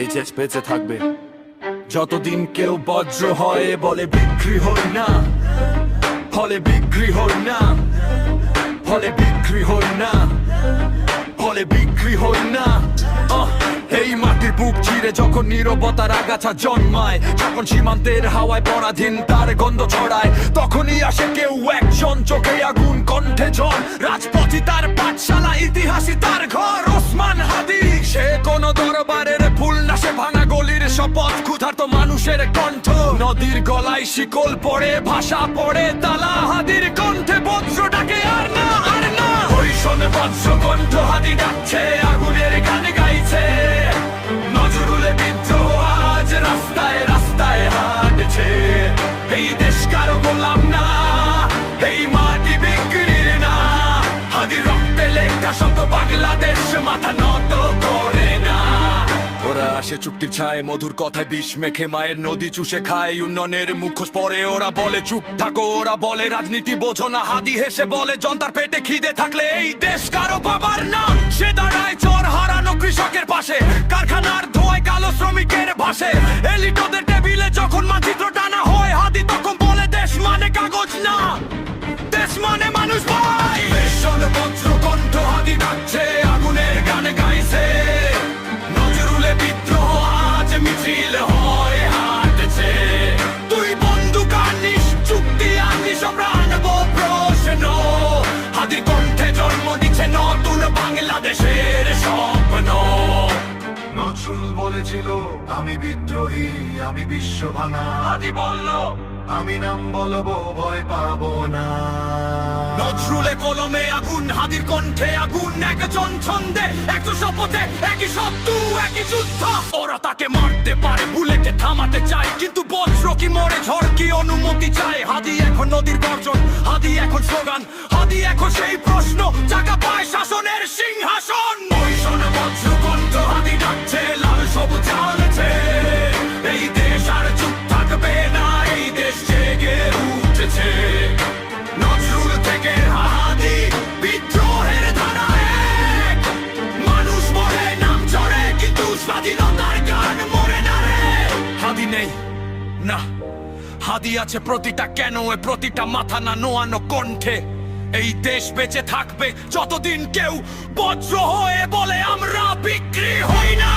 এই দেশ বেঁচে থাকবে যতদিন কেউ বজ্র হয় বলে বিক্রি হয় না, ফলে বিক্রি হয় না, ফলে বিক্রি হয় না, ফলে বিক্রি হয় না। এই মাটির বুক চিরে যখন নীরবতার আগাছা জন্মায়, যখন সীমান্তের হাওয়ায় পরাধীন তার গন্ধ ছড়ায়, তখনই আসে কেউ একজন, চোখে আগুন কণ্ঠে ঝড়, রাজপথই তার পাঠশালা, ইতিহাসই তার ঘর। ওসমান হাদি সে কোন দরবারের ফুল না, সে ভাঙা গলির শপথ, ক্ষুধার্ত মানুষের কণ্ঠ। নদীর গলায় শিকল পড়ে, ভাষা পড়ে তালা, হাদির কণ্ঠে বজ্র ডাকে আর না, আর না। ওই শোনে বজ্র কণ্ঠ, হাদি ডাকছে, আগুনের গানে গাইছে। নজরুলে বিদ্রোহ আজ রাস্তায় রাস্তায় হাঁটছে। এই দেশ কারো গোলাম না, এই মাটি বিক্রির না, হাদির রক্তে লেখা শত বাংলাদেশ মাথা নত করে না। ওরা আসে চুক্তির ছায়, মধুর কথায় বিষ মেখে মায়ের নদী চুষে খায়, উন্নয়নের মুখোশ পরে ওরা বলে চুপ থাকো, ওরা বলে রাজনীতি বোঝো না। হাদি হেসে বলে জনতার পেটে খিদে থাকলে এই দেশ কারো বাবার না। সে দাঁড়ায় চর হারানো কৃষকের পাশে, কারখানার ধোঁয়ায় কালো শ্রমিকের ভাসে। এলিটদের টেবিলে যখন মানচিত্র টানা হয়, হাদি তখন বলে দেশ মানে কাগজ না, দেশ মানে মানুষ ভাই। ভীষণ বজ্র কণ্ঠ, হাদি ডাকছে, আগুনের গানে গাইছে। নজরুলে বিদ্রোহ আজ মিছিল হয় হাঁটছে। তুই বন্দুক আনিস, চুক্তি আনিস, আমরা আনবো প্রশ্ন। হাদির কণ্ঠে জন্ম দিচ্ছে নতুন বাংলাদেশের স্বপ্ন। নজরুল বলেছিল আমি বিদ্রোহী, আমি বিশ্ব ভাঙা। হাদি বলল আমি নাম বলবো, ভয় পাবো না। নজরুলে কলমে আগুন, হাদির কণ্ঠে আগুন, একজন ছন্দে একজন শপথে, একই শব্দ একই যুদ্ধ। ওরা তাকে মারতে পারে, বুলেটে থামাতে চায়, কিন্তু বজ্র কি মরে, ঝড় কি অনুমতি চায়? হাদি এখন নদীর গর্জন, হাদি এখন স্লোগান, হাদি এখন সেই প্রশ্ন, জায়গা পায় শাসনের সিংহাসন। ওই শোনে বজ্র কণ্ঠ, হাদি ডাকছে, লাল সবুজ আলোছে। এই দেশ আর চুপ থাকবে না, এই দেশ জেগে উঠেছে। নজরুল থেকে হাদি, বিদ্রোহের ধারা এক। মানুষ মরে, নাম চড়ে, কিন্তু স্বাধীনতার গান মরে না রে। হাদি নেই না, হাদি আছে প্রতিটা কেন, প্রতিটা মাথা না নোয়ানো কণ্ঠে। এই দেশ বেঁচে থাকবে যতদিন কেউ বজ্র হয়ে বলে আমরা বিক্রি হই না।